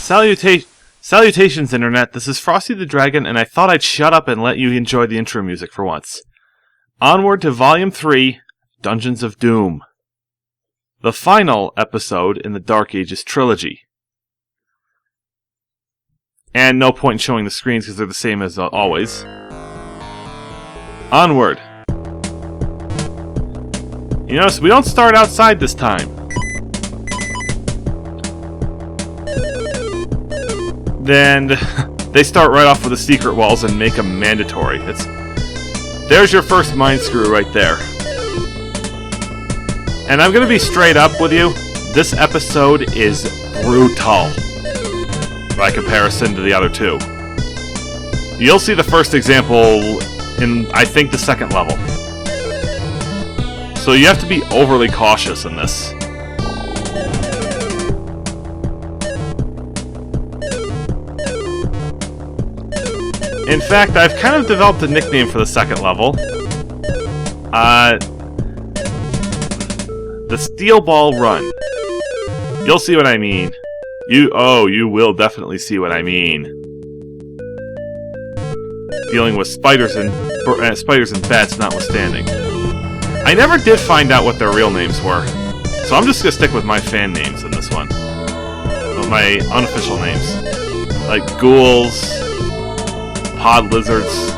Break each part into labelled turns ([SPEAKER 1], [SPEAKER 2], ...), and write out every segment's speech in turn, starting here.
[SPEAKER 1] Salutations, Internet. This is Frosty the Dragon, and I thought I'd shut up and let you enjoy the intro music for once. Onward to Volume 3, Dungeons of Doom. The final episode in the Dark Ages trilogy. And no point in showing the screens because they're the same as always. Onward. You notice we don't start outside this time. Then they start right off with the secret walls and make them mandatory. There's your first mind screw right there. And I'm gonna be straight up with you. This episode is brutal by comparison to the other two. You'll see the first example in, I think, the second level. So you have to be overly cautious in this. In fact, I've kind of developed a nickname for the second level. The Steel Ball Run. You'll see what I mean. You will definitely see what I mean. Dealing with spiders and bats notwithstanding. I never did find out what their real names were, so I'm just gonna stick with my fan names in this one. My unofficial names. Like ghouls, pod lizards.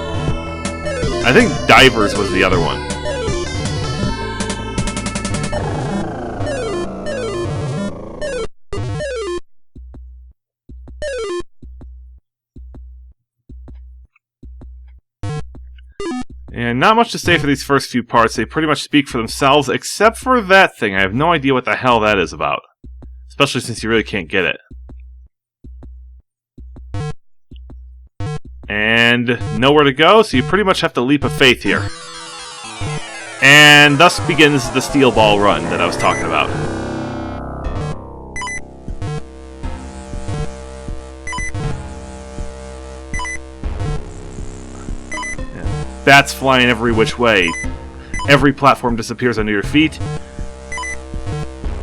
[SPEAKER 1] I think divers was the other one. And not much to say for these first few parts. They pretty much speak for themselves, except for that thing. I have no idea what the hell that is about. Especially since you really can't get it. And nowhere to go, so you pretty much have to leap of faith here. And thus begins the Steel Ball Run that I was talking about. Bats flying every which way. Every platform disappears under your feet.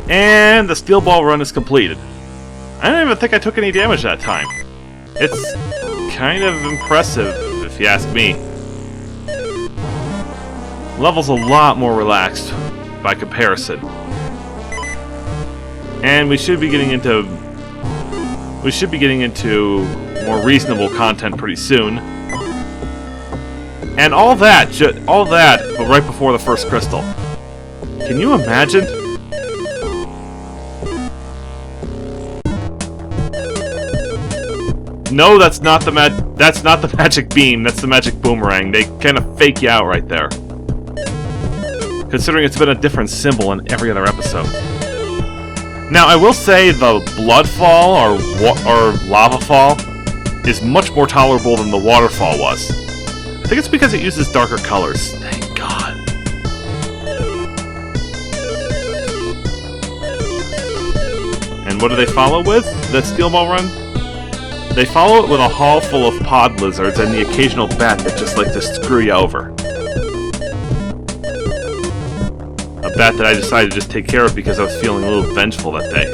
[SPEAKER 1] And the Steel Ball Run is completed. I don't even think I took any damage that time. It's kind of impressive, if you ask me. Level's a lot more relaxed by comparison. And we should be getting into more reasonable content pretty soon. And all that, but right before the first crystal. Can you imagine? No, that's not the magic beam. That's the magic boomerang. They kind of fake you out right there. Considering it's been a different symbol in every other episode. Now, I will say the blood fall or lava fall is much more tolerable than the waterfall was. I think it's because it uses darker colors. Thank God. And what do they follow with? That Steel Ball Run? They follow it with a hall full of pod lizards and the occasional bat that just like to screw you over. A bat that I decided to just take care of because I was feeling a little vengeful that day.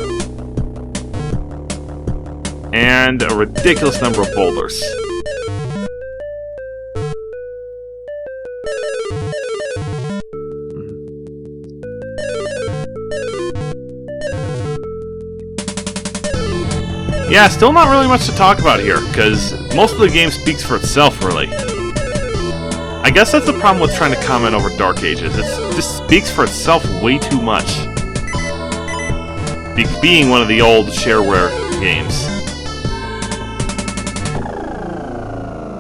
[SPEAKER 1] And a ridiculous number of boulders. Yeah, still not really much to talk about here, because most of the game speaks for itself, really. I guess that's the problem with trying to comment over Dark Ages. It just speaks for itself way too much. Being one of the old shareware games.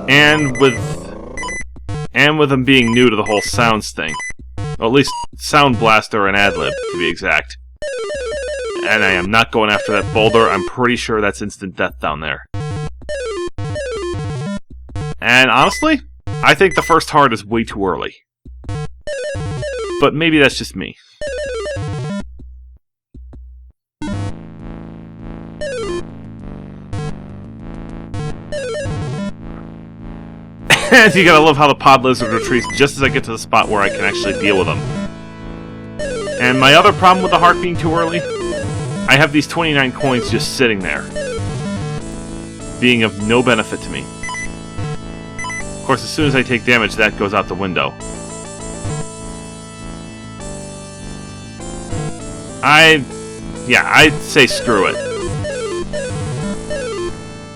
[SPEAKER 1] And with them being new to the whole sounds thing. Or at least Sound Blaster and Adlib, to be exact. And I am not going after that boulder. I'm pretty sure that's instant death down there. And honestly, I think the first heart is way too early. But maybe that's just me. And you gotta love how the pod lizard retreats just as I get to the spot where I can actually deal with them. And my other problem with the heart being too early, I have these 29 coins just sitting there. being of no benefit to me. Of course, as soon as I take damage, that goes out the window. I'd say screw it.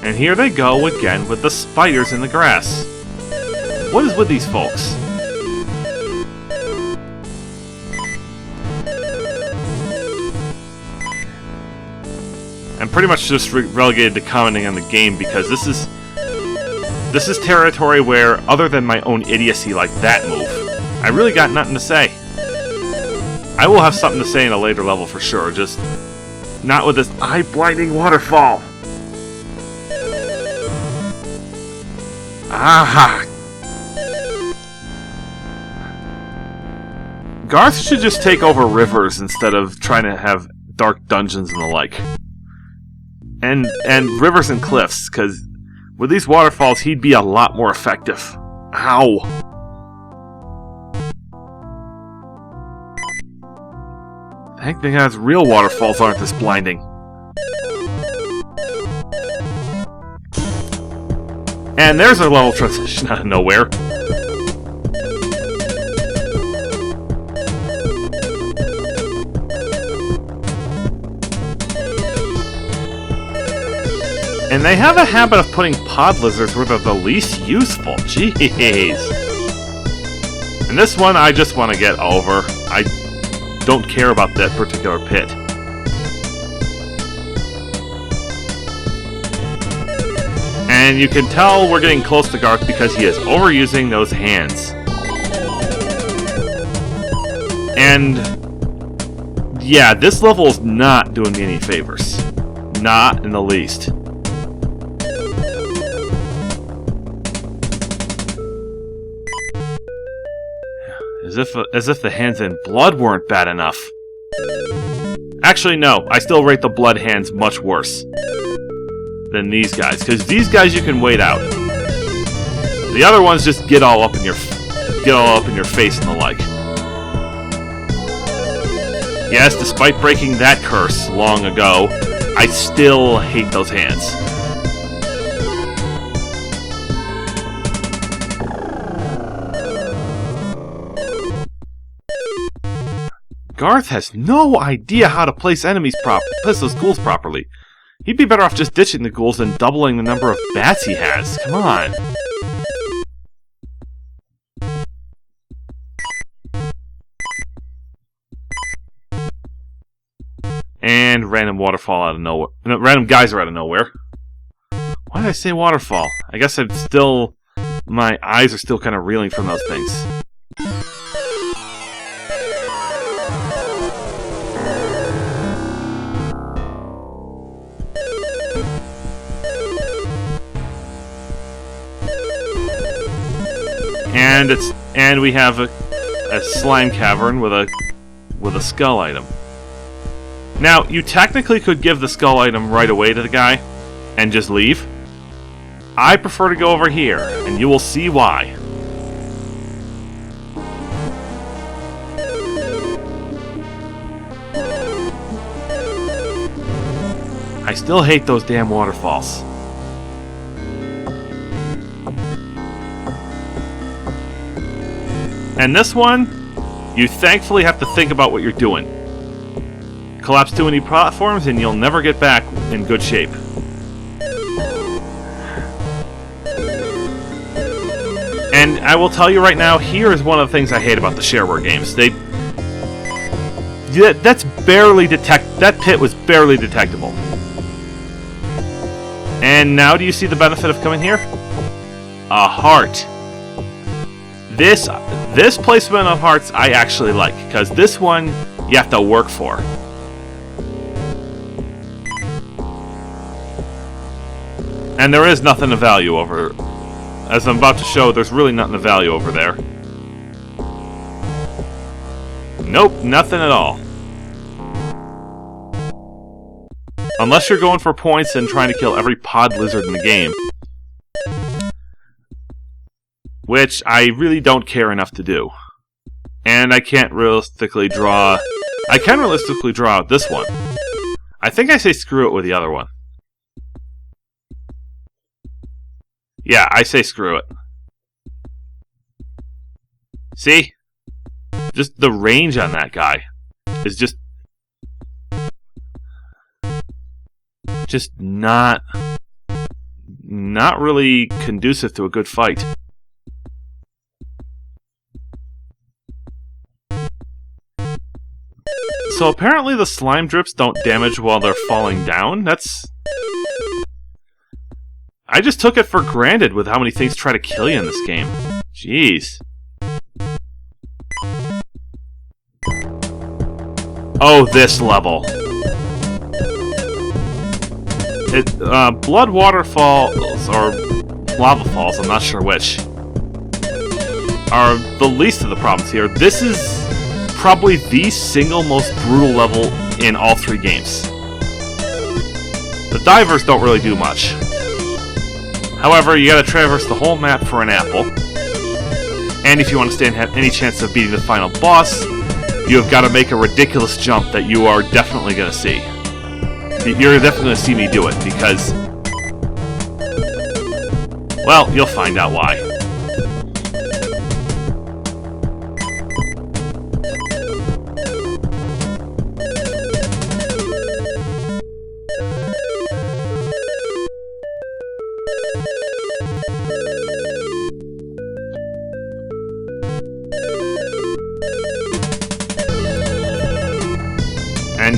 [SPEAKER 1] And here they go again with the spiders in the grass. What is with these folks? I'm pretty much just relegated to commenting on the game because this is territory where, other than my own idiocy like that move, I really got nothing to say. I will have something to say in a later level for sure, just not with this eye-blinding waterfall. Aha! Garth should just take over rivers instead of trying to have dark dungeons and the like. And rivers and cliffs, because with these waterfalls, he'd be a lot more effective. Ow! Thank God real waterfalls aren't this blinding. And there's our level transition out of nowhere. And they have a habit of putting pod lizards where they're the least useful. Jeez. And this one I just want to get over. I don't care about that particular pit. And you can tell we're getting close to Garth because he is overusing those hands. And yeah, this level is not doing me any favors. Not in the least. As if the hands in blood weren't bad enough. Actually, no. I still rate the blood hands much worse than these guys, because these guys you can wait out. The other ones just get all up in your face and the like. Yes, despite breaking that curse long ago, I still hate those hands. Garth has no idea how to place those ghouls properly. He'd be better off just ditching the ghouls than doubling the number of bats he has. Come on. And random waterfall out of nowhere. No, random geyser out of nowhere. Why did I say waterfall? I guess my eyes are still kind of reeling from those things. And we have a slime cavern with a skull item. Now, you technically could give the skull item right away to the guy and just leave. I prefer to go over here, and you will see why. I still hate those damn waterfalls. And this one, you thankfully have to think about what you're doing. Collapse too many platforms and you'll never get back in good shape. And I will tell you right now, here is one of the things I hate about the shareware games. That pit was barely detectable. And now do you see the benefit of coming here? A heart. This placement of hearts I actually like, because this one you have to work for. And there is nothing of value over... As I'm about to show, there's really nothing of value over there. Nope, nothing at all. Unless you're going for points and trying to kill every pod lizard in the game. Which I really don't care enough to do. And I can't realistically draw... I can realistically draw out this one. I think I say screw it with the other one. Yeah, I say screw it. See? Just the range on that guy is just not really conducive to a good fight. So apparently the slime drips don't damage while they're falling down? I just took it for granted with how many things try to kill you in this game. Jeez. Oh, this level. Blood waterfalls, or lava falls, I'm not sure which, are the least of the problems here. This is probably the single most brutal level in all three games. The divers don't really do much. However, you gotta traverse the whole map for an apple. And if you want to stand any chance of beating the final boss, you have got to make a ridiculous jump that you are definitely going to see. You're definitely going to see me do it, because... well, you'll find out why. And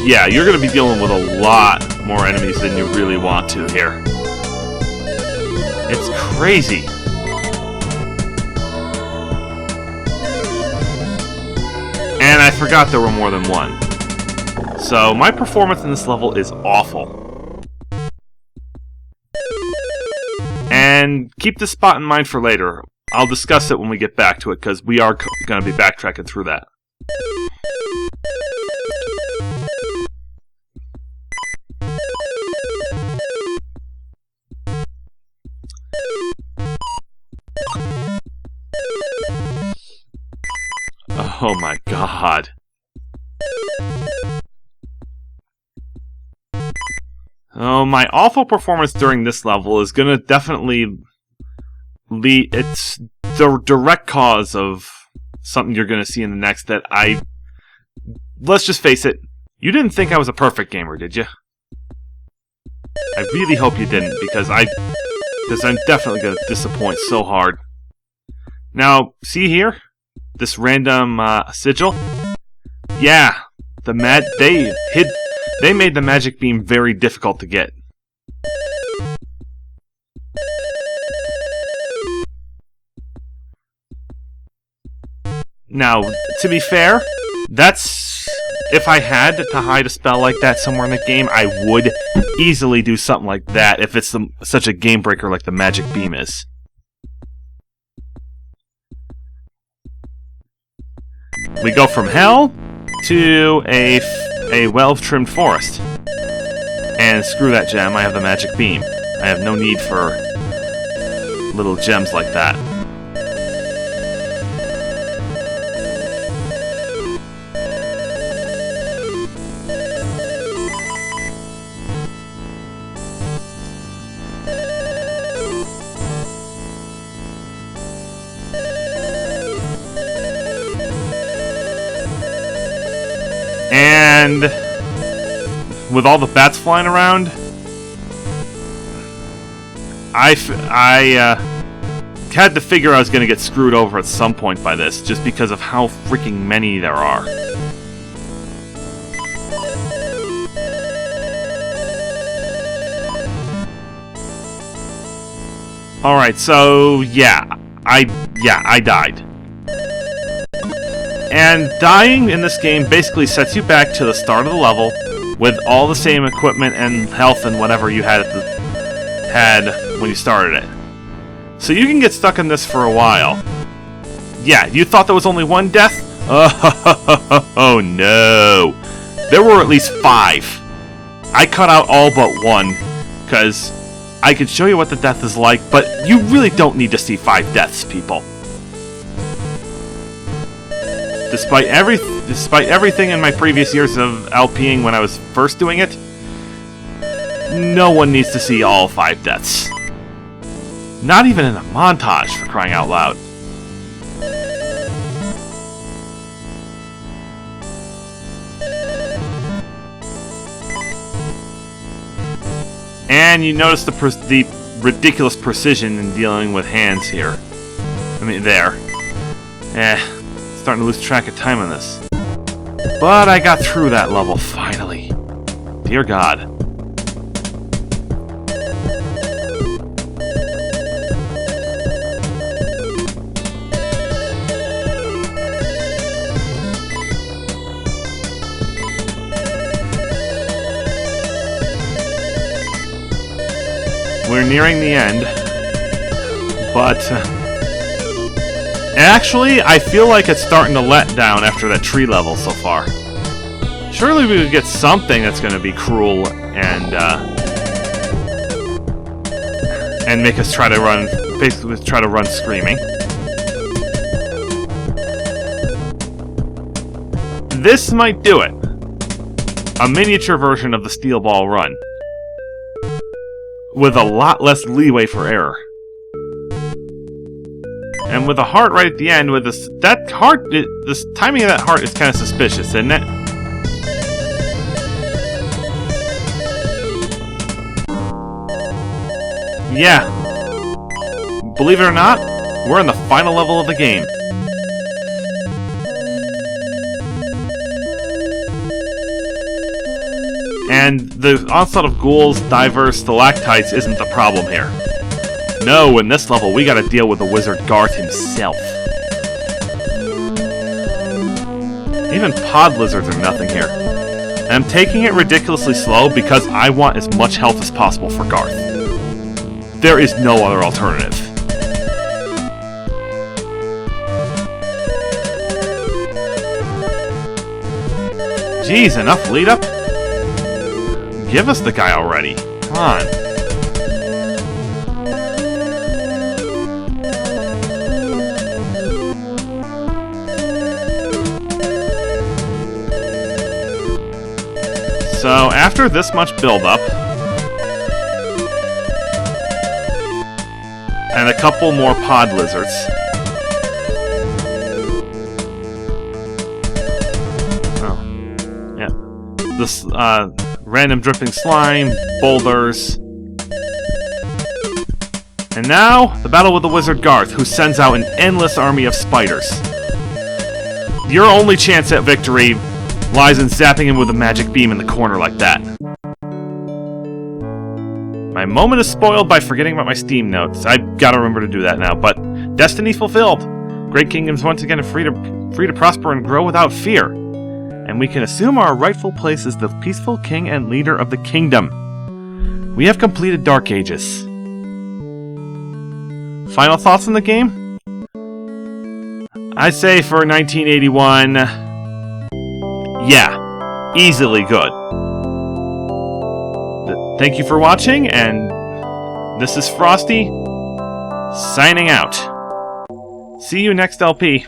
[SPEAKER 1] yeah, you're going to be dealing with a lot more enemies than you really want to here. It's crazy. And I forgot there were more than one. So my performance in this level is awful. And keep this spot in mind for later. I'll discuss it when we get back to it, because we are going to be backtracking through that. Oh my god. Oh, my awful performance during this level is gonna definitely lead... it's the direct cause of something you're gonna see in the next that let's just face it, you didn't think I was a perfect gamer, did you? I really hope you didn't, because I'm definitely gonna disappoint so hard. Now, see here? This random sigil? Yeah, they made the magic beam very difficult to get. Now, to be fair, that's... if I had to hide a spell like that somewhere in the game, I would easily do something like that if it's such a game breaker like the magic beam is. We go from hell to a well-trimmed forest. And screw that gem, I have the magic beam. I have no need for little gems like that. And with all the bats flying around, I had to figure I was going to get screwed over at some point by this, just because of how freaking many there are. Alright, so yeah, I died. And dying in this game basically sets you back to the start of the level with all the same equipment and health and whatever you had when you started it. So you can get stuck in this for a while. Yeah, you thought there was only one death? Oh no. There were at least 5. I cut out all but one, because I could show you what the death is like, but you really don't need to see 5 deaths, people. Despite everything in my previous years of LPing when I was first doing it, no one needs to see all 5 deaths. Not even in a montage, for crying out loud. And you notice the ridiculous precision in dealing with hands here. I mean, there. Starting to lose track of time on this. But I got through that level, finally. Dear God. We're nearing the end, but actually, I feel like it's starting to let down after that tree level so far. Surely we would get something that's going to be cruel and make us try to run, basically try to run screaming. This might do it. A miniature version of the Steel Ball Run, with a lot less leeway for error. And with a heart right at the end, with this timing of that heart is kind of suspicious, isn't it? Yeah. Believe it or not, we're in the final level of the game. And the onslaught of ghouls, divers, stalactites isn't the problem here. No, in this level, we gotta deal with the wizard Garth himself. Even pod lizards are nothing here. And I'm taking it ridiculously slow because I want as much health as possible for Garth. There is no other alternative. Jeez, enough lead up? Give us the guy already. Come on. So, after this much build-up, and a couple more pod lizards, this random dripping slime, boulders, and now the battle with the wizard Garth, who sends out an endless army of spiders. Your only chance at victory lies in zapping him with a magic beam in the corner like that. My moment is spoiled by forgetting about my Steam notes. I've got to remember to do that now, but destiny fulfilled. Great kingdoms once again are free to prosper and grow without fear. And we can assume our rightful place as the peaceful king and leader of the kingdom. We have completed Dark Ages. Final thoughts on the game? I say for 1981, yeah, easily good. Thank you for watching, and this is Frosty, signing out. See you next LP.